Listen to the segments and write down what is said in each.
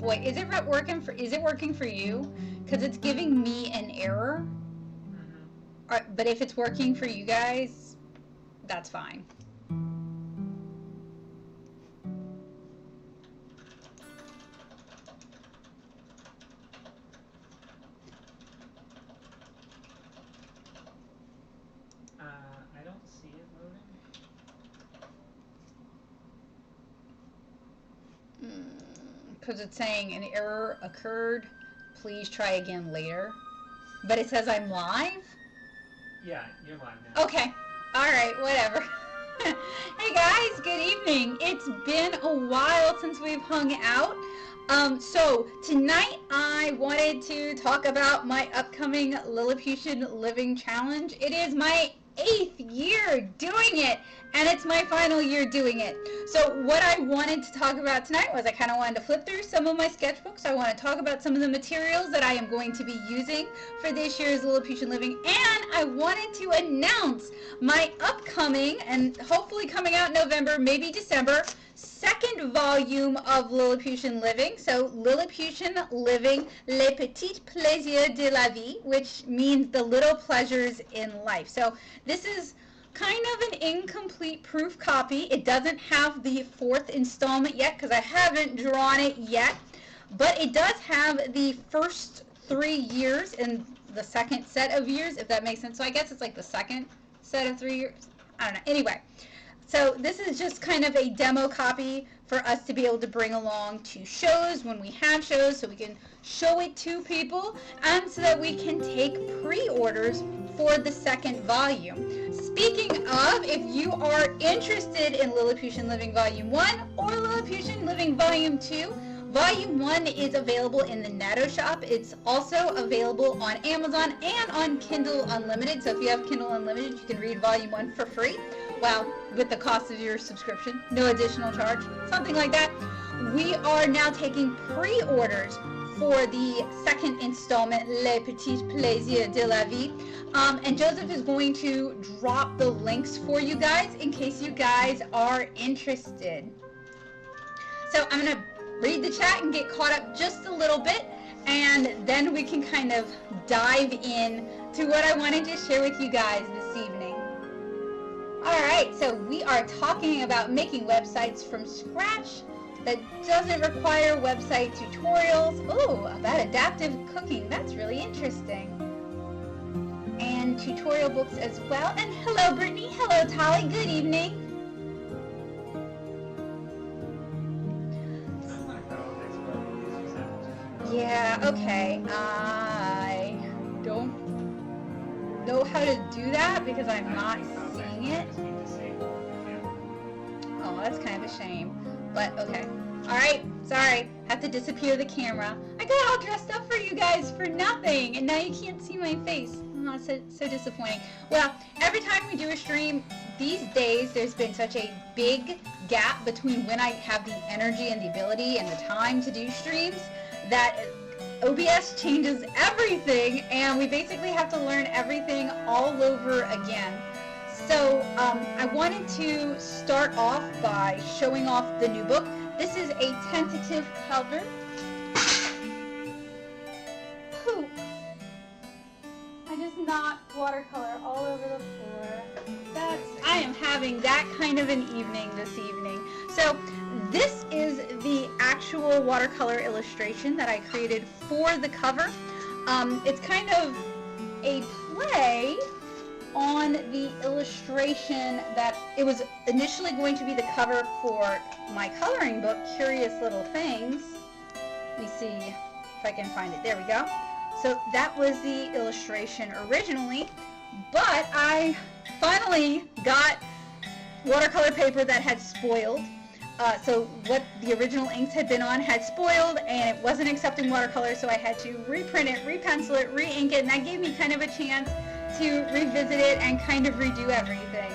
Boy, is it working for you? Because it's giving me an error. But if it's working for you guys, that's fine. I don't see it loading. Because it's saying an error occurred. Please try again later. But it says I'm live? Yeah, you're live now. Okay. All right, whatever. Hey guys, good evening. It's been a while since we've hung out. So tonight I wanted to talk about my upcoming Lilliputian Living Challenge. It is my 8th year doing it, and it's my final year doing it. So what I wanted to talk about tonight was I kind of wanted to flip through some of my sketchbooks. I want to talk about some of the materials that I am going to be using for this year's Lilliputian Living, and I wanted to announce my upcoming, and hopefully coming out in November, maybe December, second volume of Lilliputian Living. So Lilliputian Living, Les Petits Plaisirs de la Vie, which means the little pleasures in life. So this is kind of an incomplete proof copy. It doesn't have the 4th installment yet because I haven't drawn it yet, but it does have the first 3 years and the second set of years, if that makes sense. So I guess it's like the second set of 3 years. I don't know. Anyway, so this is just kind of a demo copy for us to be able to bring along to shows when we have shows, so we can show it to people and so that we can take pre-orders for the second volume. Speaking of, if you are interested in Lilliputian Living Volume 1 or Lilliputian Living Volume 2, Volume 1 is available in the Natto shop. It's also available on Amazon and on Kindle Unlimited. So if you have Kindle Unlimited, you can read Volume 1 for free. Well, with the cost of your subscription, no additional charge, something like that. We are now taking pre-orders for the second installment, Les Petits Plaisirs de la Vie. And Joseph is going to drop the links for you guys in case you guys are interested. So I'm going to read the chat and get caught up just a little bit, and then we can kind of dive in to what I wanted to share with you guys this evening. Alright, so we are talking about making websites from scratch that doesn't require website tutorials. Oh, about adaptive cooking. That's really interesting. And tutorial books as well. And hello, Brittany. Hello, Tali. Good evening. Yeah, okay. I don't know how to do that because I'm not seeing it. Oh, that's kind of a shame. But okay. Alright, sorry. Have to disappear the camera. I got all dressed up for you guys for nothing, and now you can't see my face. Oh, so disappointing. Well, every time we do a stream, these days there's been such a big gap between when I have the energy and the ability and the time to do streams that OBS changes everything, and we basically have to learn everything all over again. So I wanted to start off by showing off the new book. This is a tentative cover. Poop. I just knocked watercolor all over the floor. I am having that kind of an evening this evening. So this is the actual watercolor illustration that I created for the cover. It's kind of a play on the illustration that it was initially going to be the cover for my coloring book, Curious Little Things. Let me see if I can find it. There we go. So that was the illustration originally, but I finally got watercolor paper that had spoiled. So what the original inks had been on had spoiled, and it wasn't accepting watercolor, so I had to reprint it, repencil it, re-ink it, and that gave me kind of a chance to revisit it and kind of redo everything.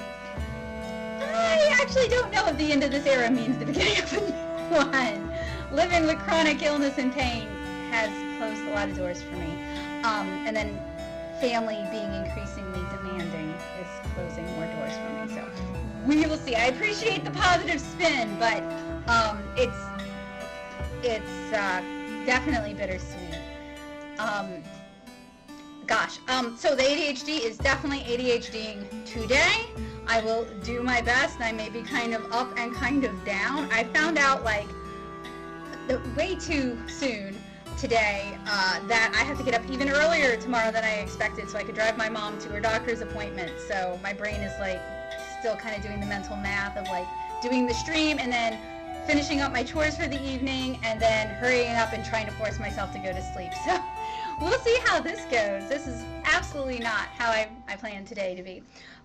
I actually don't know if the end of this era means the beginning of a new one. Living with chronic illness and pain has closed a lot of doors for me. And then family being increasingly demanding is closing more doors for me. So we will see. I appreciate the positive spin, but it's definitely bittersweet. So the ADHD is definitely ADHDing today. I will do my best, and I may be kind of up and kind of down. I found out like way too soon today that I have to get up even earlier tomorrow than I expected so I could drive my mom to her doctor's appointment. So my brain is like still kind of doing the mental math of like doing the stream and then finishing up my chores for the evening and then hurrying up and trying to force myself to go to sleep. So we'll see how this goes. This is absolutely not how I planned today to be.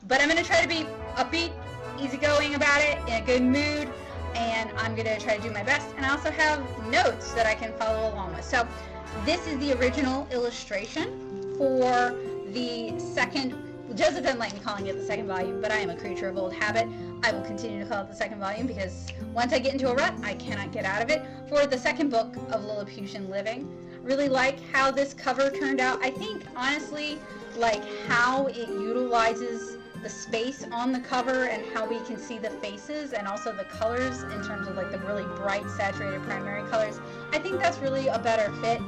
But I'm going to try to be upbeat, easygoing about it, in a good mood, and I'm going to try to do my best. And I also have notes that I can follow along with. So this is the original illustration for the second. Joseph doesn't like me calling it the second volume, but I am a creature of old habit. I will continue to call it the second volume because once I get into a rut, I cannot get out of it. For the second book of Lilliputian Living, really like how this cover turned out. I think, honestly, like how it utilizes the space on the cover and how we can see the faces and also the colors in terms of like the really bright, saturated primary colors. I think that's really a better fit.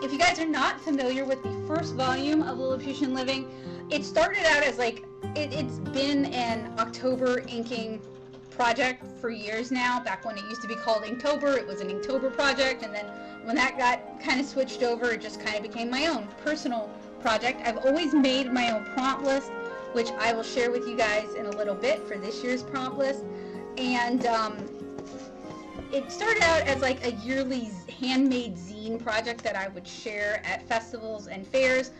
If you guys are not familiar with the first volume of Lilliputian Living, it started out as like, it's been an October inking project for years now. Back when it used to be called Inktober, it was an Inktober project, and then when that got kind of switched over, it just kind of became my own personal project. I've always made my own prompt list, which I will share with you guys in a little bit for this year's prompt list. And it started out as like a yearly handmade zine project that I would share at festivals and fairs.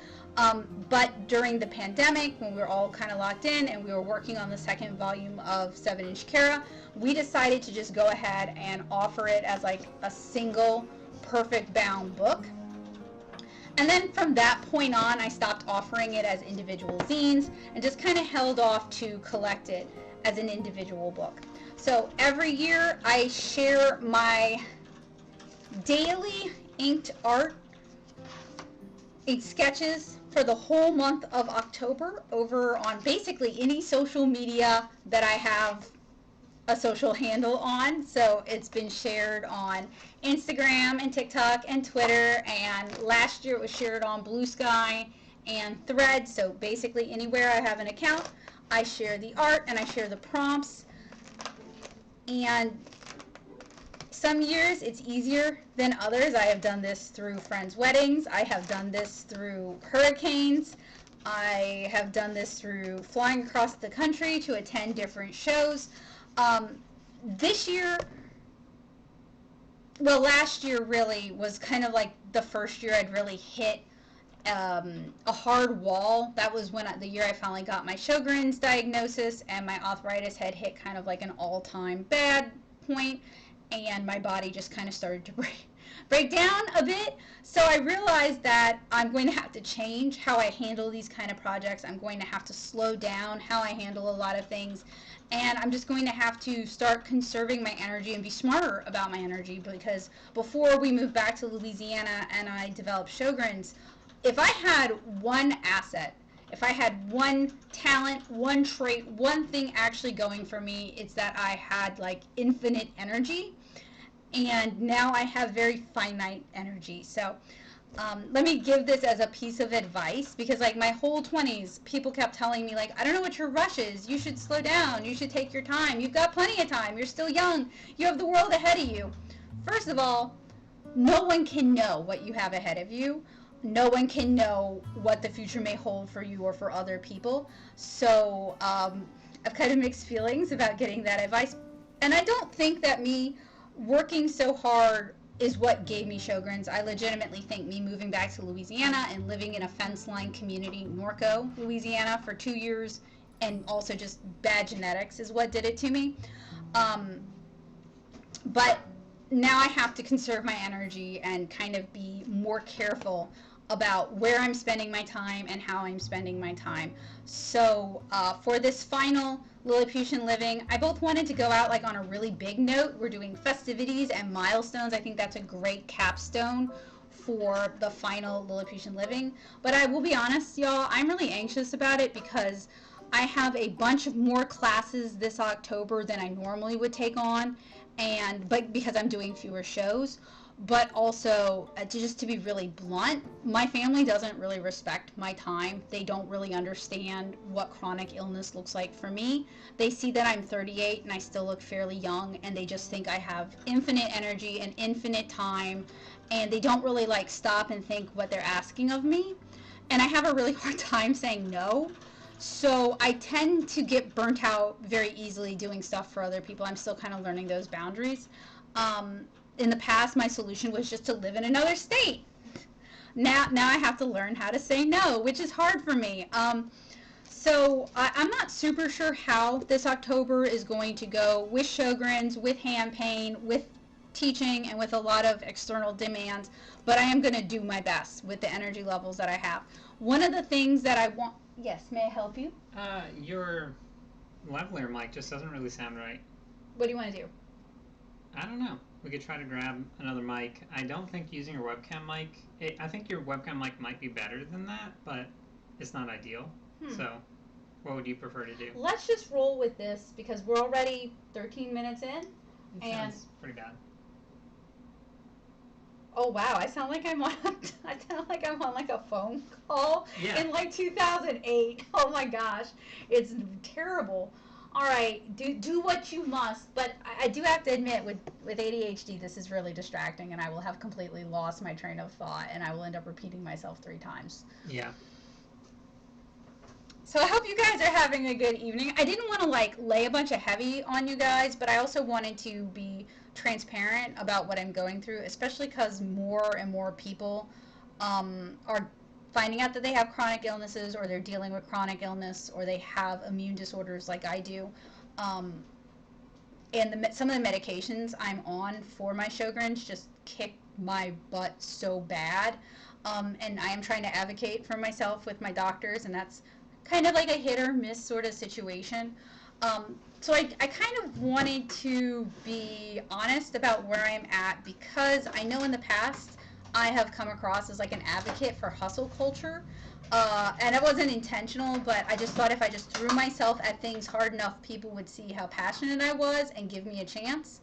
But during the pandemic, when we were all kind of locked in and we were working on the second volume of 7-Inch Kara, we decided to just go ahead and offer it as like a single perfect bound book. And then from that point on, I stopped offering it as individual zines and just kind of held off to collect it as an individual book. So every year I share my daily inked art, inked sketches for the whole month of October over on basically any social media that I have a social handle on. So it's been shared on Instagram and TikTok and Twitter, and last year it was shared on Blue Sky and Threads. So basically anywhere I have an account, I share the art and I share the prompts. And some years it's easier than others. I have done this through friends' weddings. I have done this through hurricanes. I have done this through flying across the country to attend different shows. This year, well, last year really was kind of like the first year I'd really hit a hard wall. That was when the year I finally got my Sjogren's diagnosis and my arthritis had hit kind of like an all-time bad point, and my body just kind of started to break down a bit. So I realized that I'm going to have to change how I handle these kind of projects. I'm going to have to slow down how I handle a lot of things, and I'm just going to have to start conserving my energy and be smarter about my energy, because before we moved back to Louisiana and I developed Sjogren's, if I had one asset, if I had one talent, one trait, one thing actually going for me, it's that I had like infinite energy, and now I have very finite energy. So let me give this as a piece of advice, because like my whole 20s, people kept telling me like, I don't know what your rush is. You should slow down. You should take your time. You've got plenty of time. You're still young. You have the world ahead of you. First of all, no one can know what you have ahead of you. No one can know what the future may hold for you or for other people. So I've kind of mixed feelings about getting that advice. And I don't think that me working so hard is what gave me Sjogren's. I legitimately think me moving back to Louisiana and living in a fence-line community, Norco, Louisiana, for 2 years, and also just bad genetics is what did it to me. But now I have to conserve my energy and kind of be more careful about where I'm spending my time and how I'm spending my time. So for this final Lilliputian Living, I both wanted to go out like on a really big note. We're doing festivities and milestones. I think that's a great capstone for the final Lilliputian Living. But I will be honest, y'all, I'm really anxious about it because I have a bunch of more classes this October than I normally would take on, but because I'm doing fewer shows. But also, just to be really blunt, my family doesn't really respect my time. They don't really understand what chronic illness looks like for me. They see that I'm 38 and I still look fairly young, and they just think I have infinite energy and infinite time, and they don't really like stop and think what they're asking of me. And I have a really hard time saying no. So I tend to get burnt out very easily doing stuff for other people. I'm still kind of learning those boundaries. Um, in the past, my solution was just to live in another state. Now I have to learn how to say no, which is hard for me. I'm not super sure how this October is going to go with Sjogren's, with hand pain, with teaching, and with a lot of external demands, but I am going to do my best with the energy levels that I have. One of the things that I want, yes, may I help you? Your lavalier mic just doesn't really sound right. What do you want to do? I don't know. We could try to grab another mic. I don't think using your webcam mic, I think your webcam mic might be better than that, but it's not ideal. So, what would you prefer to do? Let's just roll with this because we're already 13 minutes in. It sounds pretty bad. Oh wow, I sound like I'm on like a phone call in like 2008. Oh my gosh, it's terrible. All right, do what you must, but I do have to admit with ADHD this is really distracting, and I will have completely lost my train of thought, and I will end up repeating myself 3 times. Yeah. So I hope you guys are having a good evening. I didn't want to like lay a bunch of heavy on you guys, but I also wanted to be transparent about what I'm going through, especially because more and more people are finding out that they have chronic illnesses, or they're dealing with chronic illness, or they have immune disorders like I do. And some of the medications I'm on for my Sjogren's just kick my butt so bad. And I am trying to advocate for myself with my doctors, and that's kind of like a hit or miss sort of situation. So I kind of wanted to be honest about where I'm at, because I know in the past I have come across as like an advocate for hustle culture. And it wasn't intentional, but I just thought if I just threw myself at things hard enough, people would see how passionate I was and give me a chance.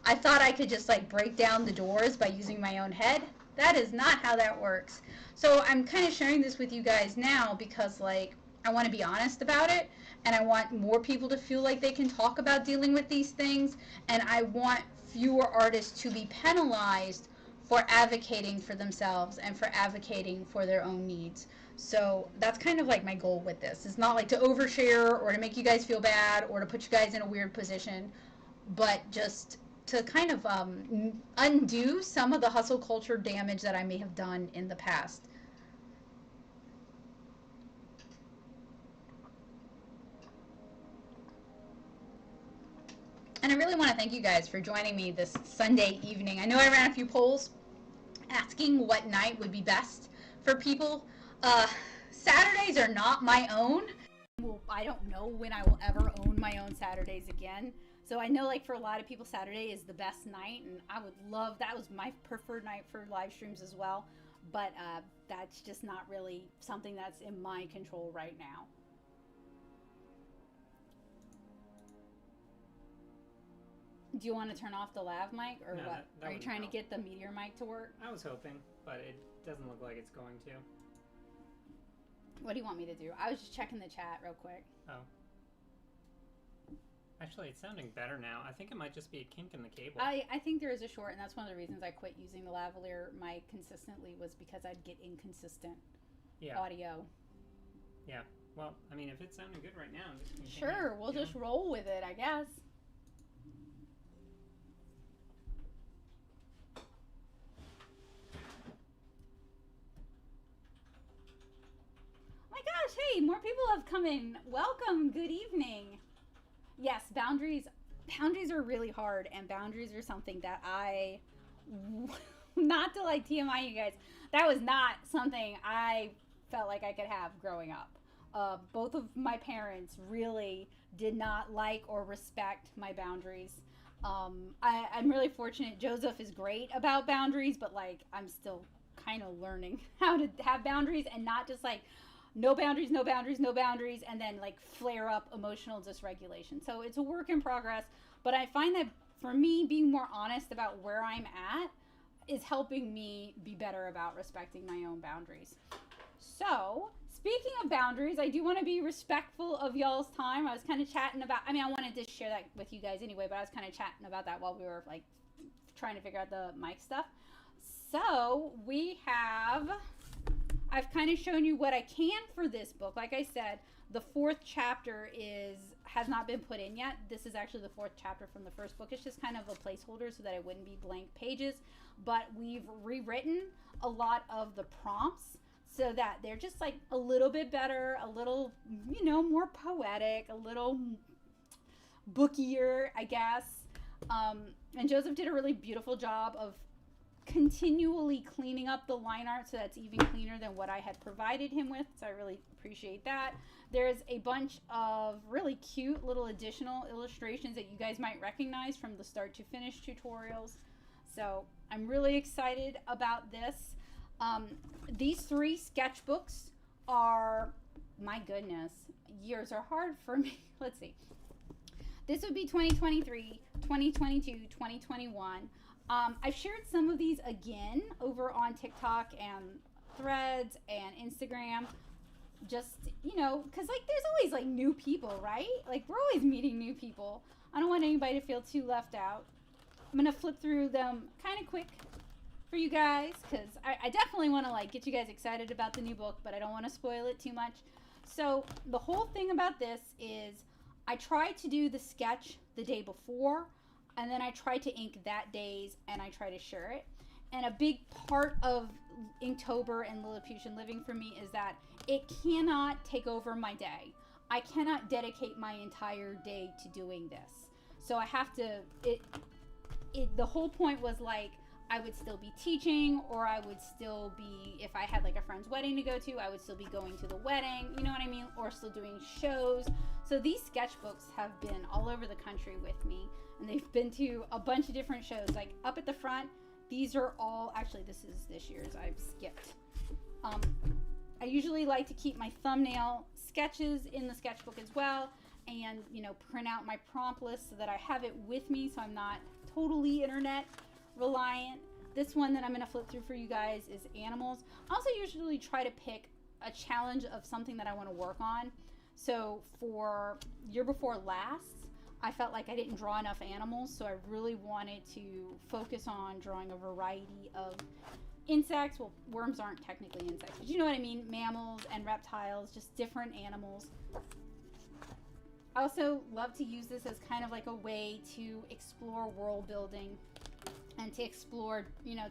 I thought I could just like break down the doors by using my own head. That is not how that works. So I'm kind of sharing this with you guys now because like I want to be honest about it, and I want more people to feel like they can talk about dealing with these things, and I want fewer artists to be penalized for advocating for themselves and for advocating for their own needs. So that's kind of like my goal with this. It's not like to overshare or to make you guys feel bad or to put you guys in a weird position, but just to kind of undo some of the hustle culture damage that I may have done in the past. And I really want to thank you guys for joining me this Sunday evening. I know I ran a few polls asking what night would be best for people. Saturdays are not my own. Well, I don't know when I will ever own my own Saturdays again. So I know like for a lot of people Saturday is the best night, and I would love, that was my preferred night for live streams as well. But that's just not really something that's in my control right now. Do you want to turn off the lav mic, or no, what? That Are you trying to get the meteor mic to work? I was hoping, but it doesn't look like it's going to. What do you want me to do? I was just checking the chat real quick. Oh. Actually, it's sounding better now. I think it might just be a kink in the cable. I think there is a short, and that's one of the reasons I quit using the lavalier mic consistently, was because I'd get inconsistent audio. Yeah. Well, I mean, if it's sounding good right now, just continue. Sure, we'll just roll with it, I guess. Gosh, hey, more people have come in. Welcome, good evening. Yes, boundaries are really hard, and boundaries are something that not to like TMI you guys, that was not something I felt like I could have growing up. Both of my parents really did not like or respect my boundaries. I'm really fortunate. Joseph is great about boundaries, but like I'm still kind of learning how to have boundaries and not just like no boundaries, no boundaries, no boundaries, and then like flare up emotional dysregulation. So it's a work in progress, but I find that for me, being more honest about where I'm at is helping me be better about respecting my own boundaries. So, speaking of boundaries, I do want to be respectful of y'all's time. I was kind of chatting about, I mean, I wanted to share that with you guys anyway, but I was kind of chatting about that while we were like trying to figure out the mic stuff. So, I've kind of shown you what I can for this book. Like I said, the 4th chapter has not been put in yet. This is actually the 4th chapter from the first book. It's just kind of a placeholder so that it wouldn't be blank pages. But we've rewritten a lot of the prompts so that they're just like a little bit better, a little, more poetic, a little bookier, I guess. And Joseph did a really beautiful job of continually cleaning up the line art so that's even cleaner than what I had provided him with, so I really appreciate that. There's a bunch of really cute little additional illustrations that you guys might recognize from the start to finish tutorials, so I'm really excited about this. These 3 sketchbooks are, my goodness, years are hard for me. Let's see, this would be 2023, 2022, 2021. I've shared some of these again over on TikTok and Threads and Instagram. Just, because like there's always like new people, right? Like we're always meeting new people. I don't want anybody to feel too left out. I'm going to flip through them kind of quick for you guys because I definitely want to like get you guys excited about the new book, but I don't want to spoil it too much. So the whole thing about this is I tried to do the sketch the day before, and then I try to ink that days, and I try to share it. And a big part of Inktober and Lilliputian living for me is that it cannot take over my day. I cannot dedicate my entire day to doing this. So I have to, the whole point was like, I would still be teaching, or I would still be, if I had like a friend's wedding to go to, I would still be going to the wedding, you know what I mean? Or still doing shows. So these sketchbooks have been all over the country with me, and they've been to a bunch of different shows. Like up at the front, these are all, actually this is this year's, I've skipped. I usually like to keep my thumbnail sketches in the sketchbook as well, and print out my prompt list so that I have it with me so I'm not totally internet reliant. This one that I'm going to flip through for you guys is animals. I also usually try to pick a challenge of something that I want to work on. So for year before last, I felt like I didn't draw enough animals, so I really wanted to focus on drawing a variety of insects. Well, worms aren't technically insects, but you know what I mean, mammals and reptiles, just different animals. I also love to use this as kind of like a way to explore world building and to explore,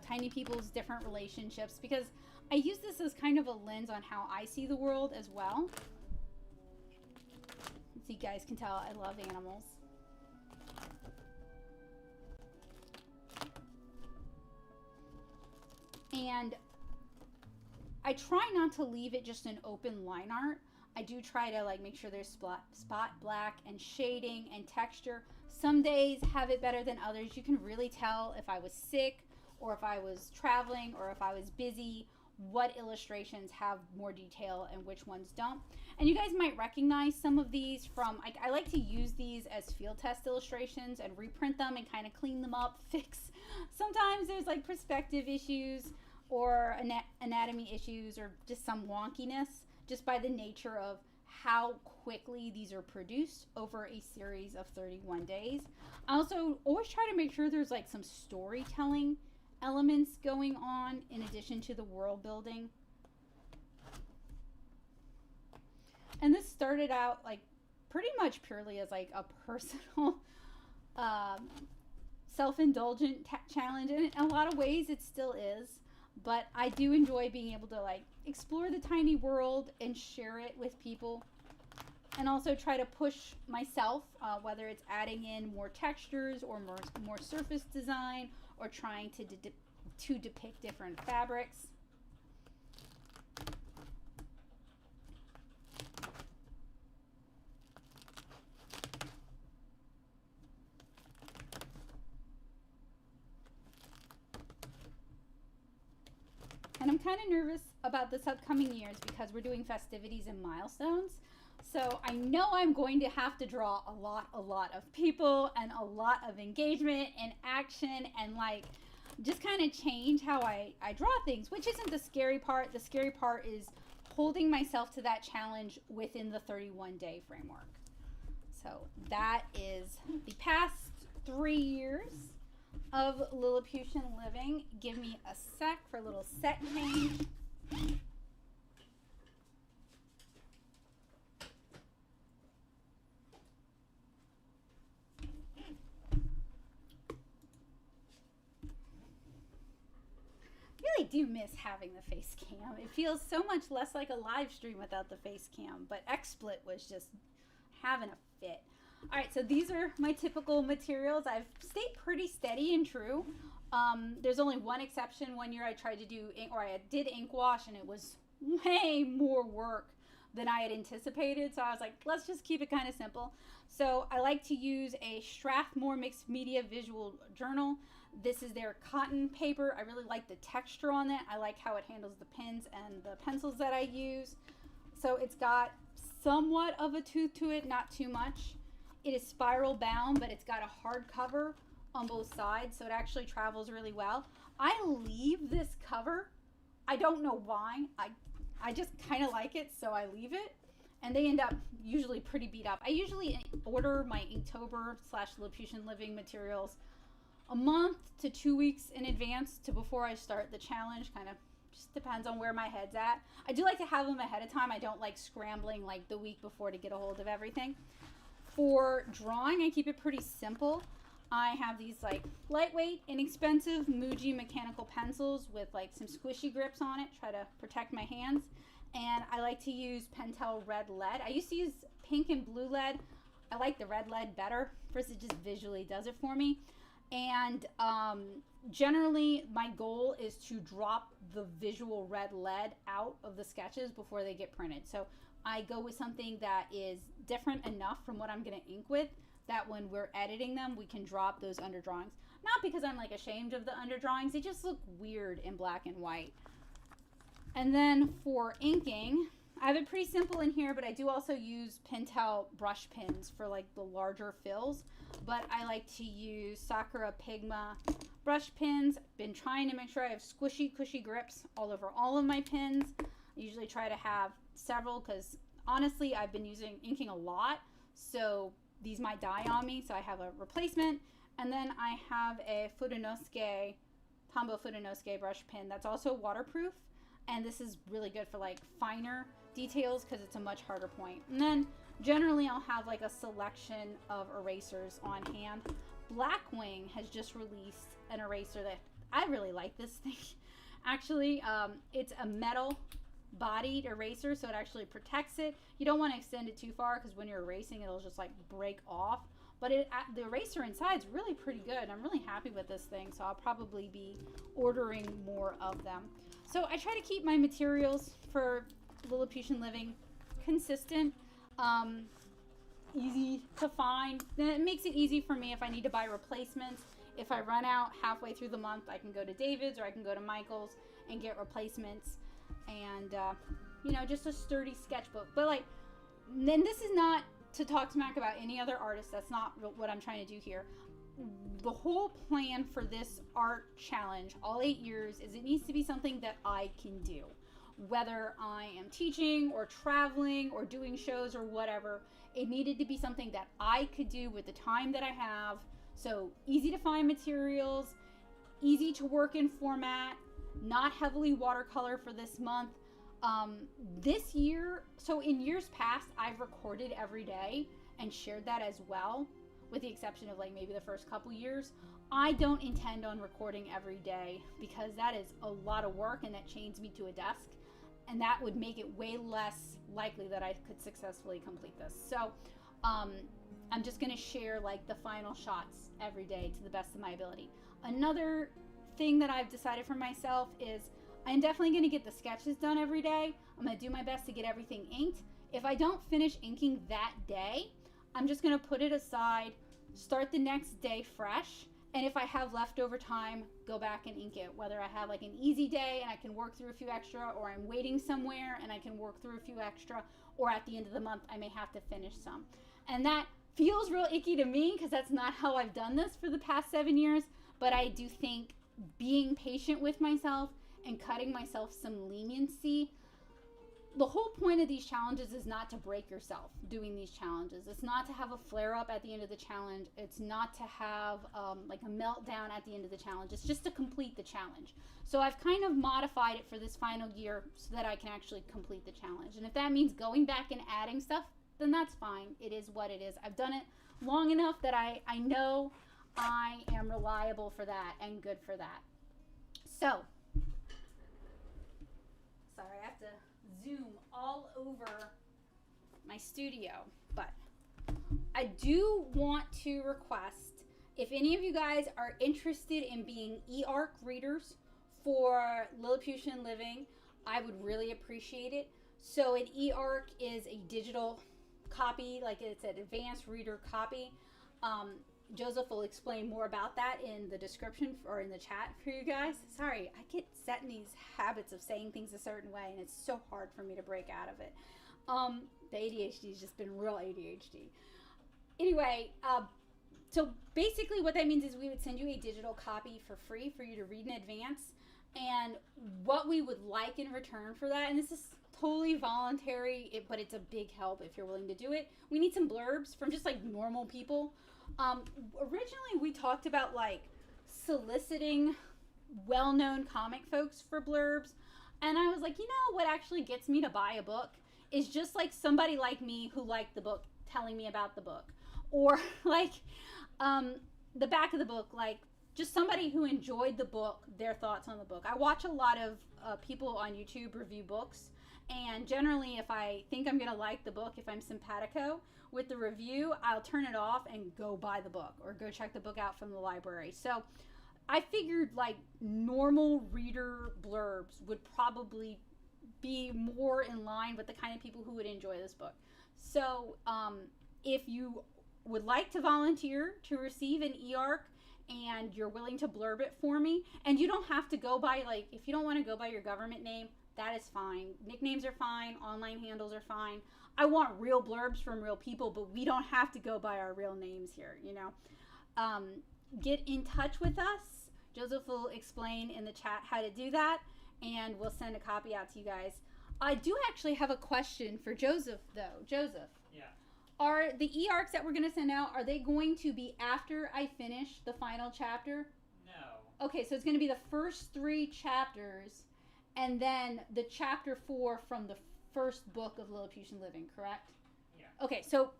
tiny people's different relationships, because I use this as kind of a lens on how I see the world as well. So you guys can tell I love animals. And I try not to leave it just an open line art. I do try to like make sure there's spot black and shading and texture. Some days have it better than others. You can really tell if I was sick or if I was traveling or if I was busy, what illustrations have more detail and which ones don't. And you guys might recognize some of these from, I like to use these as field test illustrations and reprint them and kind of clean them up, fix. Sometimes there's like perspective issues or anatomy issues or just some wonkiness, just by the nature of how quickly these are produced over a series of 31 days. I also always try to make sure there's like some storytelling elements going on in addition to the world building. And this started out like pretty much purely as like a personal self-indulgent challenge, and in a lot of ways it still is. But I do enjoy being able to like explore the tiny world and share it with people, and also try to push myself, whether it's adding in more textures or more surface design, or trying to depict different fabrics. And I'm kind of nervous about this upcoming years because we're doing festivities and milestones. So I know I'm going to have to draw a lot of people and a lot of engagement and action and like just kind of change how I draw things, which isn't the scary part. The scary part is holding myself to that challenge within the 31-day framework. So that is the past 3 years of Lilliputian living. Give me a sec for a little set change. I do miss having the face cam. It feels so much less like a live stream without the face cam, but XSplit was just having a fit. All right, so these are my typical materials. I've stayed pretty steady and true. There's only one exception. One year I tried to do ink, or I did ink wash, and it was way more work than I had anticipated. So I was like, let's just keep it kind of simple. So I like to use a Strathmore mixed media visual journal. This is their cotton paper. I really like the texture on it. I like how it handles the pens and the pencils that I use. So it's got somewhat of a tooth to it, not too much. It is spiral bound, but it's got a hard cover on both sides, so it actually travels really well. I leave this cover. I don't know why. I just kind of like it, so I leave it. And they end up usually pretty beat up. I usually order my Inktober/Lilliputian living materials a month to 2 weeks in advance to before I start the challenge. Kind of just depends on where my head's at. I do like to have them ahead of time. I don't like scrambling like the week before to get a hold of everything. For drawing, I keep it pretty simple. I have these like lightweight, inexpensive Muji mechanical pencils with like some squishy grips on it, try to protect my hands. And I like to use Pentel red lead. I used to use pink and blue lead. I like the red lead better. First, it just visually does it for me. And generally, my goal is to drop the visual red lead out of the sketches before they get printed. So I go with something that is different enough from what I'm going to ink with that when we're editing them, we can drop those underdrawings. Not because I'm like ashamed of the underdrawings, they just look weird in black and white. And then for inking, I have it pretty simple in here, but I do also use Pentel brush pins for like the larger fills. But I like to use Sakura Pigma brush pins. Been trying to make sure I have squishy, cushy grips all over all of my pins. I usually try to have several because honestly, I've been inking a lot. So these might die on me, so I have a replacement. And then I have a Fudenosuke, Tombow Fudenosuke brush pin that's also waterproof. And this is really good for like finer details because it's a much harder point. And then generally I'll have like a selection of erasers on hand. Blackwing has just released an eraser that I really like this thing. Actually, it's a metal bodied eraser, so it actually protects it. You don't want to extend it too far because when you're erasing it'll just like break off, but the eraser inside is really pretty good. I'm really happy with this thing, so I'll probably be ordering more of them. So I try to keep my materials for Lilliputian living consistent, easy to find. It makes it easy for me if I need to buy replacements. If I run out halfway through the month, I can go to David's or I can go to Michael's and get replacements. And you know, just a sturdy sketchbook. But like, then this is not to talk smack about any other artist. That's not what I'm trying to do here. The whole plan for this art challenge, all 8 years, is it needs to be something that I can do. Whether I am teaching or traveling or doing shows or whatever, it needed to be something that I could do with the time that I have. So easy to find materials, easy to work in format, not heavily watercolor for this month. This year, so in years past, I've recorded every day and shared that as well, with the exception of like maybe the first couple years. I don't intend on recording every day because that is a lot of work and that chains me to a desk, and that would make it way less likely that I could successfully complete this. So I'm just going to share like the final shots every day to the best of my ability. Another thing that I've decided for myself is I'm definitely going to get the sketches done every day. I'm going to do my best to get everything inked. If I don't finish inking that day, I'm just going to put it aside, start the next day fresh, and if I have leftover time, go back and ink it. Whether I have like an easy day and I can work through a few extra, or I'm waiting somewhere and I can work through a few extra, or at the end of the month I may have to finish some. And that feels real icky to me because that's not how I've done this for the past 7 years, but I do think being patient with myself and cutting myself some leniency. The whole point of these challenges is not to break yourself doing these challenges. It's not to have a flare up at the end of the challenge. It's not to have like a meltdown at the end of the challenge. It's just to complete the challenge. So I've kind of modified it for this final year so that I can actually complete the challenge. And if that means going back and adding stuff, then that's fine. It is what it is. I've done it long enough that I know I am reliable for that and good for that. So, sorry, I have to zoom all over my studio, but I do want to request, if any of you guys are interested in being eARC readers for Lilliputian Living, I would really appreciate it. So an eARC is a digital copy, like it's an advanced reader copy. Joseph will explain more about that in the description or in the chat for you guys. Sorry, I get set in these habits of saying things a certain way, and it's so hard for me to break out of it. The ADHD has just been real ADHD. Anyway, so basically what that means is we would send you a digital copy for free for you to read in advance. And what we would like in return for that, and this is totally voluntary, but it's a big help if you're willing to do it. We need some blurbs from just like normal people. Originally we talked about like soliciting well-known comic folks for blurbs, and I was like, you know what actually gets me to buy a book is just like somebody like me who liked the book telling me about the book, or like the back of the book, like just somebody who enjoyed the book, their thoughts on the book. I watch a lot of people on YouTube review books, and generally if I think I'm going to like the book, if I'm simpatico with the review, I'll turn it off and go buy the book or go check the book out from the library. So I figured like normal reader blurbs would probably be more in line with the kind of people who would enjoy this book. So if you would like to volunteer to receive an eARC, and you're willing to blurb it for me, and you don't have to go by, like, if you don't want to go by your government name, that is fine. Nicknames are fine. Online handles are fine. I want real blurbs from real people, but we don't have to go by our real names here, you know. Get in touch with us. Joseph will explain in the chat how to do that, and we'll send a copy out to you guys. I do actually have a question for Joseph, though. Joseph. Yeah. Are the eARCs that we're going to send out, are they going to be after I finish the final chapter? No. Okay, so it's going to be the first 3 chapters, and then the chapter 4 from the first book of Lilliputian Living, correct? Yeah. Okay, so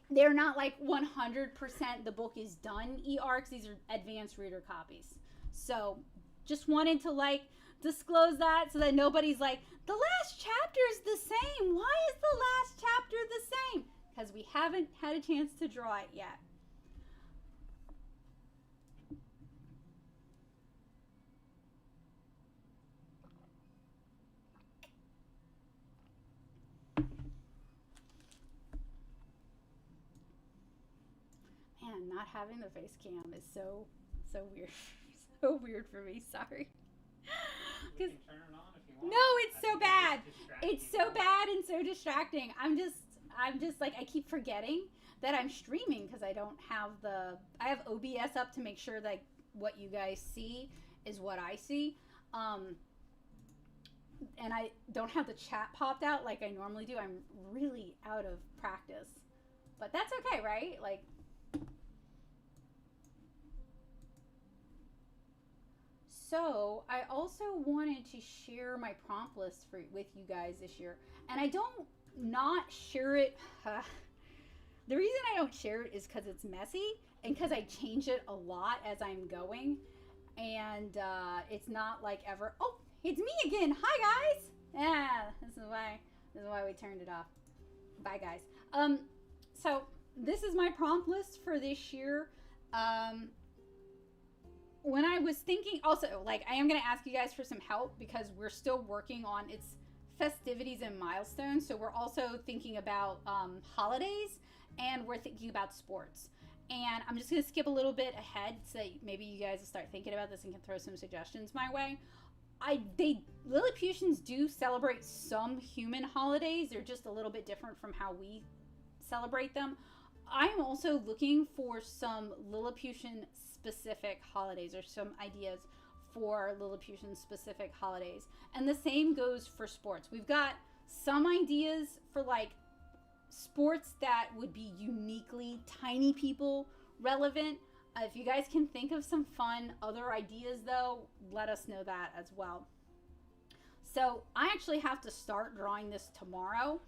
they're not like 100% the book is done eARCs. These are advanced reader copies. So just wanted to like disclose that so that nobody's like, the last chapter is the same. Why is the last chapter the same? Because we haven't had a chance to draw it yet. Man, not having the face cam is so weird. So weird for me, sorry. You can turn it on if you want. No, it's so bad. It's so bad and so distracting. I'm just like, I keep forgetting that I'm streaming because I don't have I have OBS up to make sure that what you guys see is what I see. And I don't have the chat popped out like I normally do. I'm really out of practice. But that's okay, right? Like, so I also wanted to share my prompt list with you guys this year. And I don't not share it. The reason I don't share it is because it's messy and because I change it a lot as I'm going. And it's not like ever, oh, it's me again. Hi, guys. Yeah, this is why we turned it off. Bye, guys. So this is my prompt list for this year. When I was thinking, also, like, I am going to ask you guys for some help because we're still working on its festivities and milestones. So we're also thinking about holidays, and we're thinking about sports. And I'm just going to skip a little bit ahead so that maybe you guys will start thinking about this and can throw some suggestions my way. Lilliputians do celebrate some human holidays. They're just a little bit different from how we celebrate them. I'm also looking for some Lilliputian specific holidays or some ideas. for Lilliputian specific holidays. And the same goes for sports. We've got some ideas for like sports that would be uniquely tiny people relevant. If you guys can think of some fun other ideas though, let us know that as well. So I actually have to start drawing this tomorrow.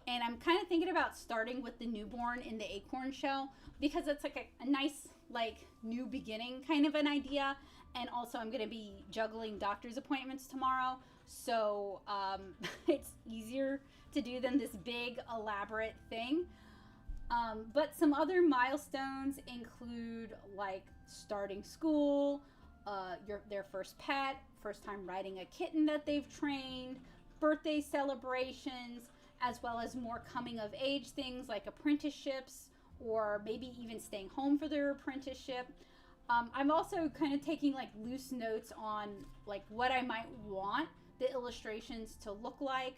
And I'm kind of thinking about starting with the newborn in the acorn shell because it's like a nice like new beginning kind of an idea. And also I'm going to be juggling doctor's appointments tomorrow. So it's easier to do than this big elaborate thing. But some other milestones include like starting school, their first pet, first time riding a kitten that they've trained, birthday celebrations, as well as more coming of age things like apprenticeships or maybe even staying home for their apprenticeship. I'm also kind of taking like loose notes on like what I might want the illustrations to look like,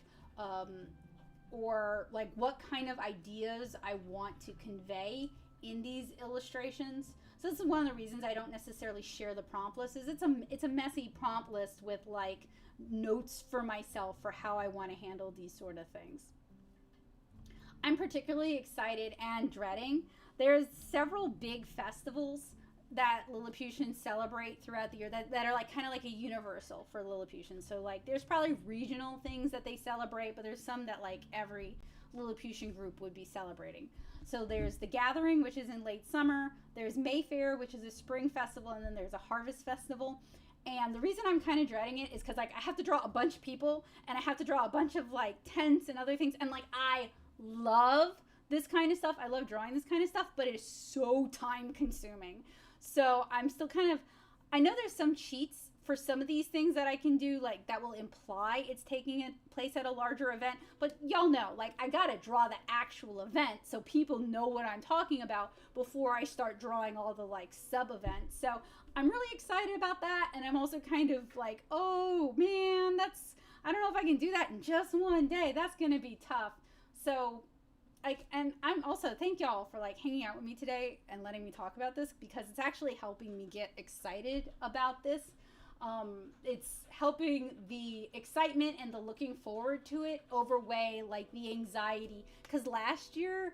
or like what kind of ideas I want to convey in these illustrations. So this is one of the reasons I don't necessarily share the prompt list, is it's a messy prompt list with like notes for myself for how I want to handle these sort of things. I'm particularly excited and dreading. There's several big festivals that Lilliputians celebrate throughout the year that are like kind of like a universal for Lilliputians. So like there's probably regional things that they celebrate, but there's some that like every Lilliputian group would be celebrating. So there's the Gathering, which is in late summer. There's Mayfair, which is a spring festival, and then there's a harvest festival. And the reason I'm kind of dreading it is because like I have to draw a bunch of people and I have to draw a bunch of like tents and other things. And like I love this kind of stuff. I love drawing this kind of stuff, but it is so time consuming. So I'm still kind of, I know there's some cheats for some of these things that I can do, like that will imply it's taking place at a larger event, but y'all know, like I gotta draw the actual event so people know what I'm talking about before I start drawing all the like sub events. So I'm really excited about that, and I'm also kind of like, oh man, I don't know if I can do that in just one day. That's gonna be tough. So and I'm also, thank y'all for like hanging out with me today and letting me talk about this, because it's actually helping me get excited about this. It's helping the excitement and the looking forward to it overweigh like the anxiety, because last year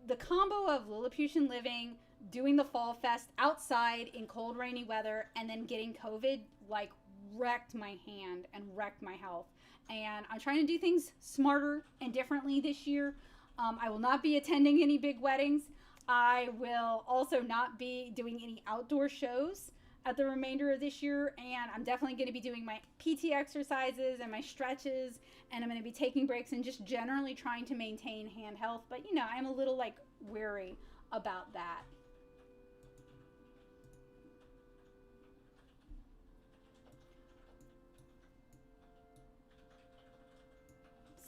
the combo of Lilliputian living, doing the fall fest outside in cold rainy weather, and then getting COVID like wrecked my hand and wrecked my health. And I'm trying to do things smarter and differently this year. I will not be attending any big weddings. I will also not be doing any outdoor shows at the remainder of this year, and I'm definitely going to be doing my PT exercises and my stretches, and I'm going to be taking breaks and just generally trying to maintain hand health. But, you know, I'm a little like wary about that.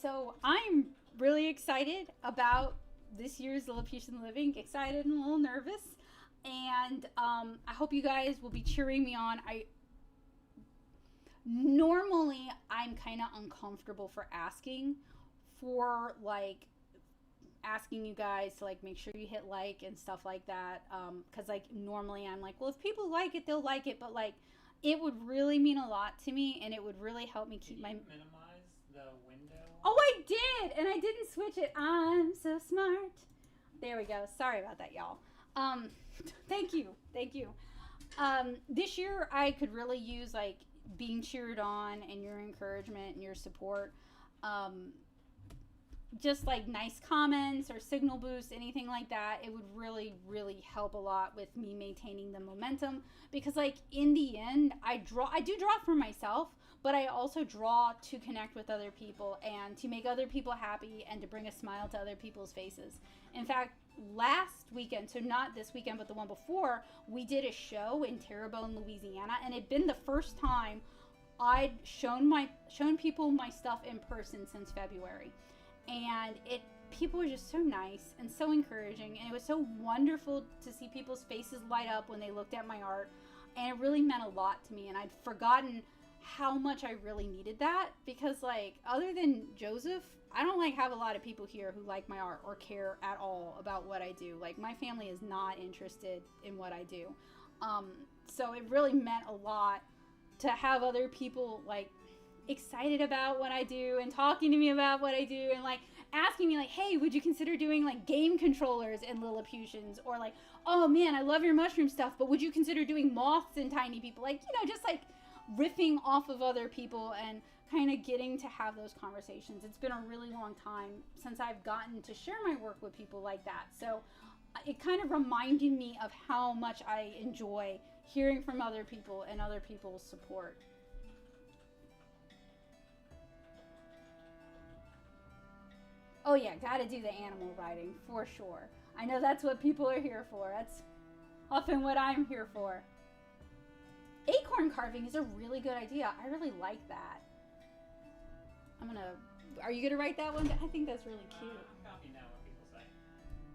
So I'm really excited about this year's Lilliputian Living, excited and a little nervous. And I hope you guys will be cheering me on. Normally I'm kind of uncomfortable for asking you guys to like make sure you hit like and stuff like that, because like normally I'm like, well, if people like it, they'll like it, but like it would really mean a lot to me, and it would really help me keep my minimize the window. Oh, I did, and I didn't switch it. I'm so smart. There we go. Sorry about that, y'all. Thank you. This year I could really use like being cheered on and your encouragement and your support. Just like nice comments or signal boost, anything like that. It would really, really help a lot with me maintaining the momentum, because like in the end, I do draw for myself, but I also draw to connect with other people and to make other people happy and to bring a smile to other people's faces. In fact, last weekend, so not this weekend, but the one before, we did a show in Terrebonne, Louisiana, and it'd been the first time I'd shown people my stuff in person since February. And people were just so nice and so encouraging, and it was so wonderful to see people's faces light up when they looked at my art, and it really meant a lot to me. And I'd forgotten how much I really needed that, because like other than Joseph, I don't like have a lot of people here who like my art or care at all about what I do. Like my family is not interested in what I do, so it really meant a lot to have other people like excited about what I do and talking to me about what I do and like asking me like, hey, would you consider doing like game controllers in Lilliputians, or like, oh man, I love your mushroom stuff, but would you consider doing moths and tiny people? Like, you know, just like riffing off of other people and kind of getting to have those conversations. It's been a really long time since I've gotten to share my work with people like that. So it kind of reminded me of how much I enjoy hearing from other people and other people's support. Oh yeah, gotta do the animal writing for sure. I know that's what people are here for. That's often what I'm here for. Acorn carving is a really good idea. I really like that. Are you gonna write that one? I think that's really cute. I'm copying now what people say.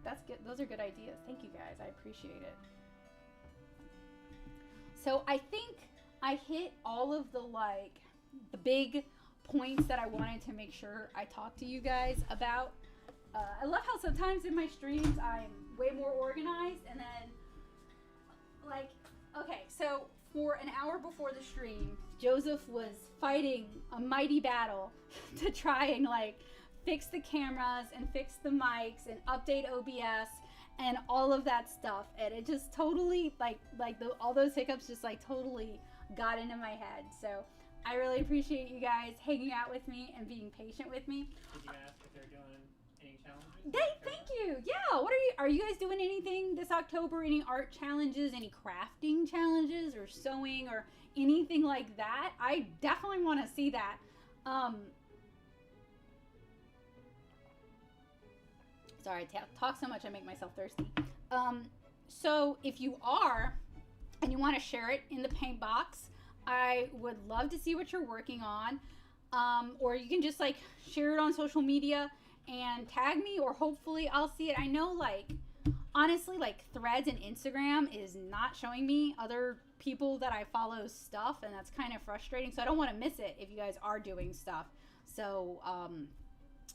That's good. Those are good ideas. Thank you guys. I appreciate it. So I think I hit all of the big points that I wanted to make sure I talked to you guys about. I love how sometimes in my streams I'm way more organized, and then okay, so for an hour before the stream, Joseph was fighting a mighty battle to try and fix the cameras and fix the mics and update OBS and all of that stuff, and it just totally all those hiccups just totally got into my head. So I really appreciate you guys hanging out with me and being patient with me. Did you ask if they're doing any challenges? Thank you. Yeah. Are you guys doing anything this October? Any art challenges? Any crafting challenges or sewing or anything like that? I definitely want to see that. Sorry, I talk so much I make myself thirsty. So if you are and you want to share it in the paint box, I would love to see what you're working on. Or you can just share it on social media and tag me, or hopefully I'll see it. I know honestly Threads and Instagram is not showing me other people that I follow stuff, and that's kind of frustrating. So I don't want to miss it if you guys are doing stuff. So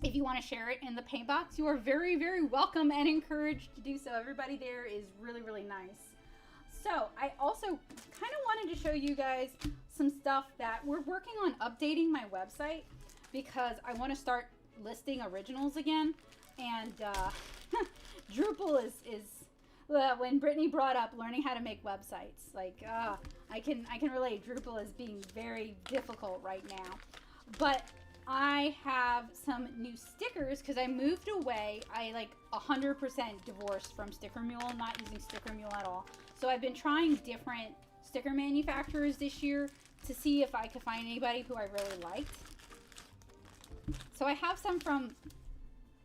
if you want to share it in the paint box, you are very, very welcome and encouraged to do so. Everybody there is really, really nice. So I also kind of wanted to show you guys some stuff that we're working on updating my website, because I want to start listing originals again. And Drupal is when Brittany brought up learning how to make websites, I can relate. Drupal is being very difficult right now. But I have some new stickers because I moved away. I 100% divorced from Sticker Mule, not using Sticker Mule at all. So I've been trying different sticker manufacturers this year to see if I could find anybody who I really liked. So I have some from,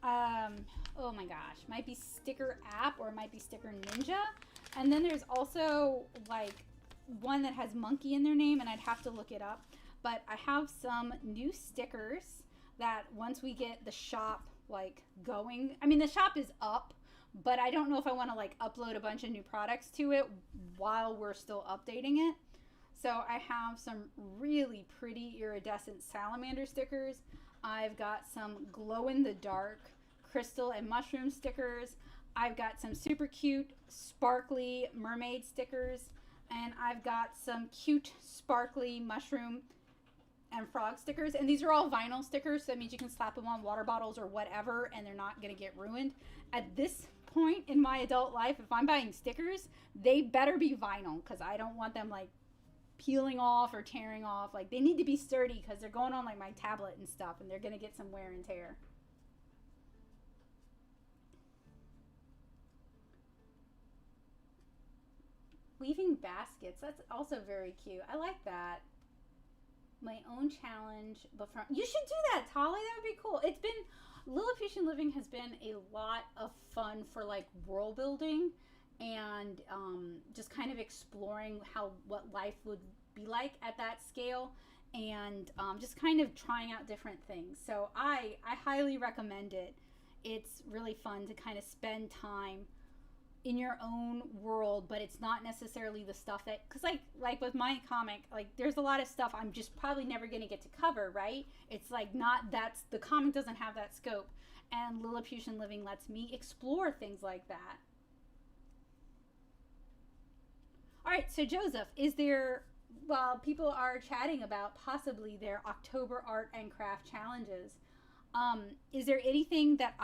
oh my gosh, might be Sticker App or it might be Sticker Ninja. And then there's also one that has monkey in their name, and I'd have to look it up. But I have some new stickers that once we get the shop going, I mean the shop is up, but I don't know if I want to upload a bunch of new products to it while we're still updating it. So I have some really pretty iridescent salamander stickers. I've got some glow in the dark crystal and mushroom stickers. I've got some super cute sparkly mermaid stickers, and I've got some cute sparkly mushroom and frog stickers, and these are all vinyl stickers, so that means you can slap them on water bottles or whatever and they're not going to get ruined. At this point in my adult life, if I'm buying stickers, they better be vinyl, because I don't want them peeling off or tearing off. They need to be sturdy because they're going on my tablet and stuff, and they're going to get some wear and tear. Weaving baskets, that's also very cute. I like that. My own challenge, but from you should do that, Tolly. That would be cool. It's been Lilliputian living has been a lot of fun for world building and just kind of exploring what life would be like at that scale, and just kind of trying out different things. So I highly recommend it. It's really fun to kind of spend time in your own world, but it's not necessarily the stuff that, because like with my comic, there's a lot of stuff I'm just probably never going to get to cover, right? It's not, that's, the comic doesn't have that scope, and Lilliputian living lets me explore things like that. All right, so Joseph, is there while people are chatting about possibly their October art and craft challenges, is there anything that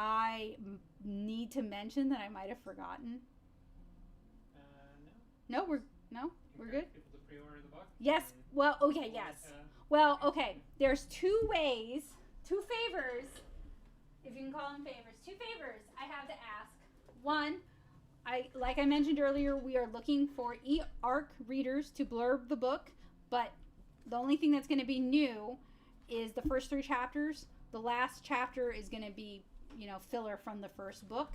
need to mention that I might have forgotten? No. No, we're good. People to pre-order the book. Yes. Well, okay. Yes. Well, okay. There's two favors, if you can call them favors. Two favors I have to ask. One, like I mentioned earlier, we are looking for e-arc readers to blurb the book, but the only thing that's going to be new is the first 3 chapters. The last chapter is going to be, filler from the first book.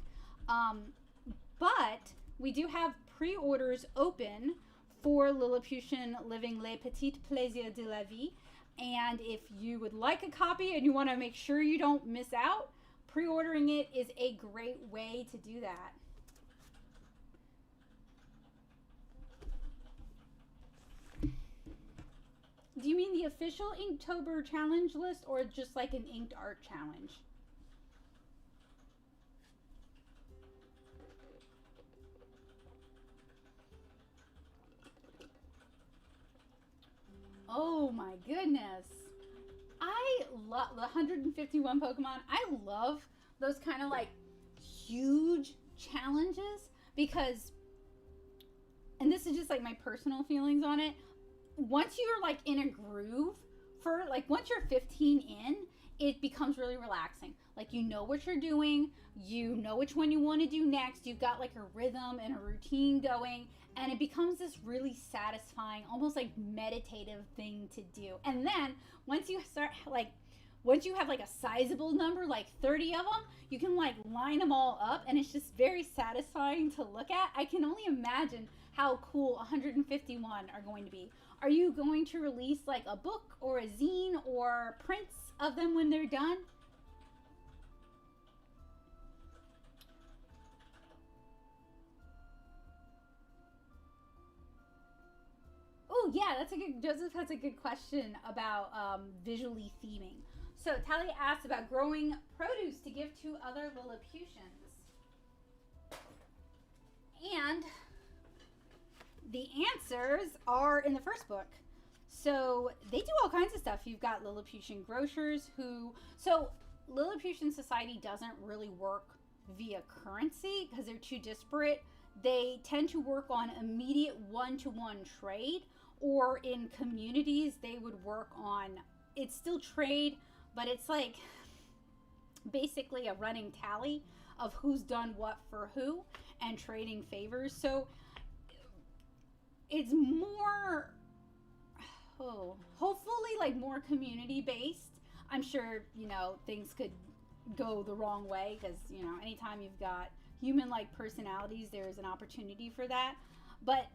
But we do have pre-orders open for Lilliputian Living les Petits Plaisirs de la Vie. And if you would like a copy and you want to make sure you don't miss out, pre-ordering it is a great way to do that. Do you mean the official Inktober challenge list or just like an inked art challenge? Oh my goodness. I love the 151 Pokemon. I love those kind of like huge challenges because, and this is just like my personal feelings on it, once you're like in a groove for like once you're 15 in, it becomes really relaxing. Like you know what you're doing, you know which one you want to do next, you've got like a rhythm and a routine going, and it becomes this really satisfying, almost like meditative thing to do. And then once you have like a sizable number, like 30 of them, you can like line them all up and it's just very satisfying to look at. I can only imagine how cool 151 are going to be. Are you going to release like a book or a zine or prints of them when they're done? Oh yeah, Joseph has a good question about visually theming. So Talia asked about growing produce to give to other Lilliputians. And the answers are in the first book. So they do all kinds of stuff. You've got Lilliputian grocers so Lilliputian society doesn't really work via currency because they're too disparate. They tend to work on immediate one-to-one trade, or in communities they would work on, it's still trade, but it's like basically a running tally of who's done what for who and trading favors. So it's more, hopefully like more community based. I'm sure, things could go the wrong way because, anytime you've got human-like personalities, there's an opportunity for that. But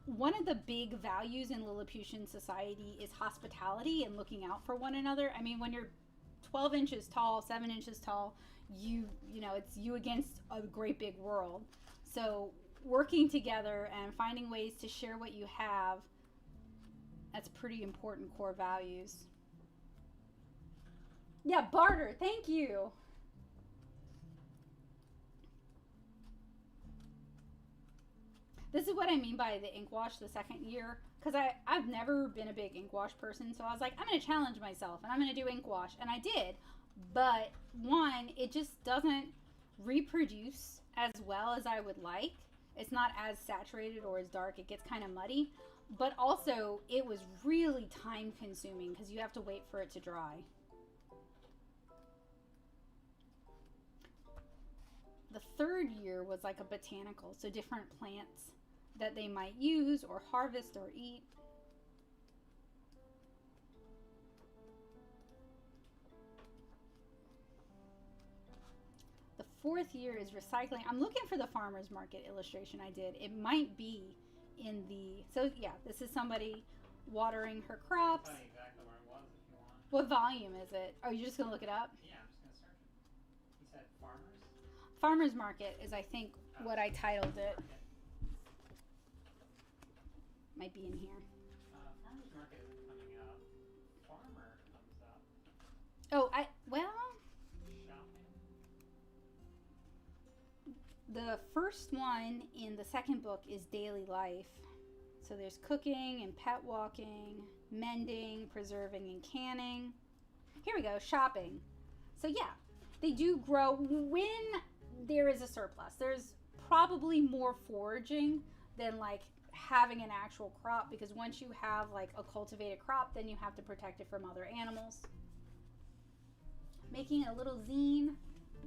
one of the big values in Lilliputian society is hospitality and looking out for one another. I mean, when you're 12 inches tall, 7 inches tall, it's you against a great big world. So working together and finding ways to share what you have, that's pretty important core values. Yeah, barter. Thank you. This is what I mean by the ink wash the second year, because I've never been a big ink wash person, so I was like, I'm going to challenge myself and I'm going to do ink wash, and I did. But one, it just doesn't reproduce as well as I would like. It's not as saturated or as dark. It gets kind of muddy. But also, it was really time consuming because you have to wait for it to dry. The third year was like a botanical, so different plants that they might use or harvest or eat. The fourth year is recycling. I'm looking for the farmer's market illustration I did. It might be in the, so yeah, this is somebody watering her crops. I'll tell you exactly where it was if you want. What volume is it? Are you just going to look it up? Yeah, I'm just going to search it. You said farmers? Farmer's market is, I think, what I titled it. Might be in here. Farmer's market isn't coming up. Farmer comes up. Oh, Shopping. the first one in the second book is daily life. So there's cooking and pet walking, mending, preserving and canning. Here we go, shopping. So yeah, they do grow when there is a surplus. There's probably more foraging than like having an actual crop, because once you have like a cultivated crop, then you have to protect it from other animals. Making a little zine.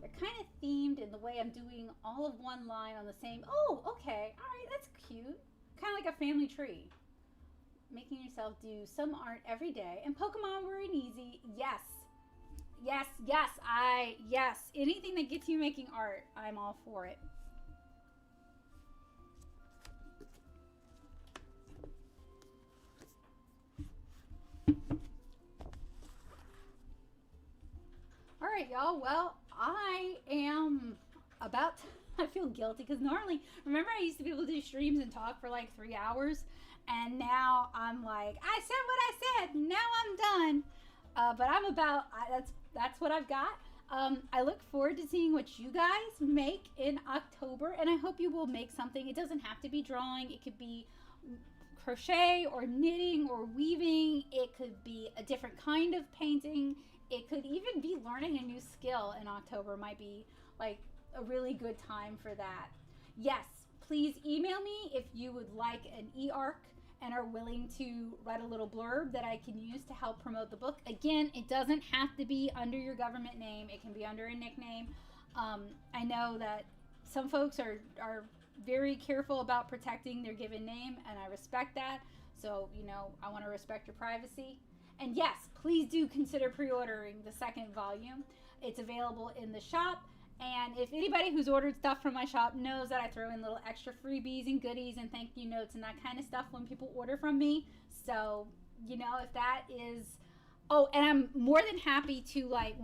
They're kind of themed in the way I'm doing all of one line on the same. Oh, okay. All right, that's cute. Kind of like a family tree. Making yourself do some art every day. And Pokemon were an easy. Yes. Yes, yes, yes. Anything that gets you making art, I'm all for it. All right, y'all. Well, I am about to, I feel guilty because normally, remember I used to be able to do streams and talk for like 3 hours, and now I'm like, I said what I said. Now I'm done. But I'm about, that's what I've got. I look forward to seeing what you guys make in October, and I hope you will make something. It doesn't have to be drawing. It could be crochet or knitting or weaving. It could be a different kind of painting. It could even be learning a new skill in October. Might be like a really good time for that. Yes, please email me if you would like an e-arc and are willing to write a little blurb that I can use to help promote the book. Again, it doesn't have to be under your government name. It can be under a nickname. I know that some folks are very careful about protecting their given name, and I respect that. So, you know, I want to respect your privacy. And yes, please do consider pre-ordering the second volume. It's available in the shop. And if anybody who's ordered stuff from my shop knows that I throw in little extra freebies and goodies and thank you notes and that kind of stuff when people order from me. So, you know, if that is, oh, and I'm more than happy to like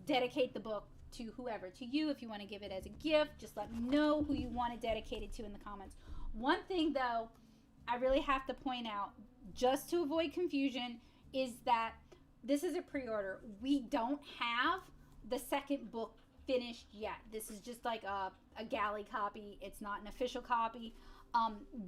dedicate the book to whoever, to you. If you want to give it as a gift, just let me know who you want it dedicated to in the comments. One thing though, I really have to point out, just to avoid confusion, is that this is a pre-order. We don't have the second book finished yet. This is just like a galley copy. It's not an official copy.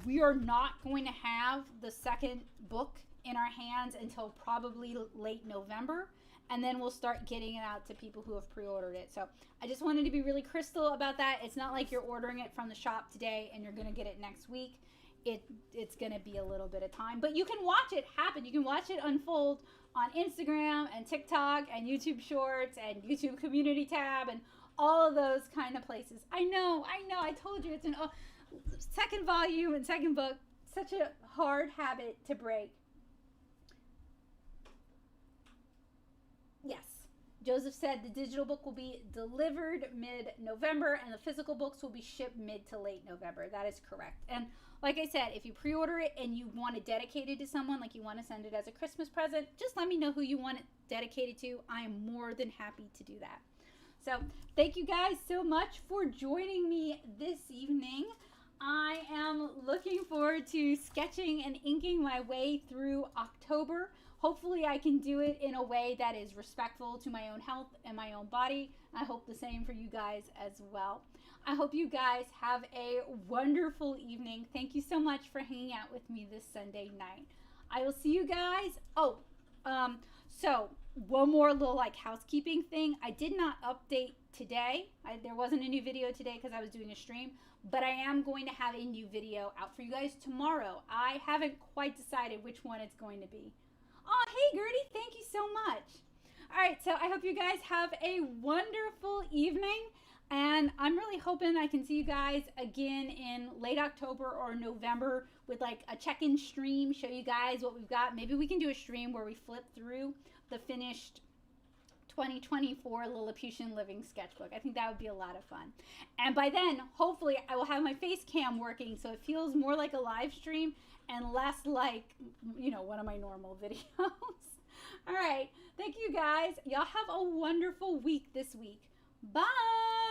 We are not going to have the second book in our hands until probably late November, and then we'll start getting it out to people who have pre-ordered it. So I just wanted to be really crystal about that. It's not like you're ordering it from the shop today and you're going to get it next week. It's going to be a little bit of time, but you can watch it happen. You can watch it unfold on Instagram and TikTok and YouTube Shorts and YouTube Community tab and all of those kind of places. I know. I told you it's an second volume and second book. Such a hard habit to break. Yes. Joseph said the digital book will be delivered mid-November and the physical books will be shipped mid to late November. That is correct. And like I said, if you pre-order it and you want it dedicated to someone, like you want to send it as a Christmas present, just let me know who you want it dedicated to. I am more than happy to do that. So thank you guys so much for joining me this evening. I am looking forward to sketching and inking my way through October. Hopefully I can do it in a way that is respectful to my own health and my own body. I hope the same for you guys as well. I hope you guys have a wonderful evening. Thank you so much for hanging out with me this Sunday night. I will see you guys. So one more little like housekeeping thing. I did not update today. There wasn't a new video today because I was doing a stream, but I am going to have a new video out for you guys tomorrow. I haven't quite decided which one it's going to be. Oh, hey Gertie, thank you so much. All right, so I hope you guys have a wonderful evening, and I'm really hoping I can see you guys again in late October or November with like a check-in stream, show you guys what we've got. Maybe we can do a stream where we flip through the finished 2024 Lilliputian Living Sketchbook. I think that would be a lot of fun. And by then, hopefully, I will have my face cam working so it feels more like a live stream and less like, you know, one of my normal videos. All right. Thank you guys. Y'all have a wonderful week this week. Bye.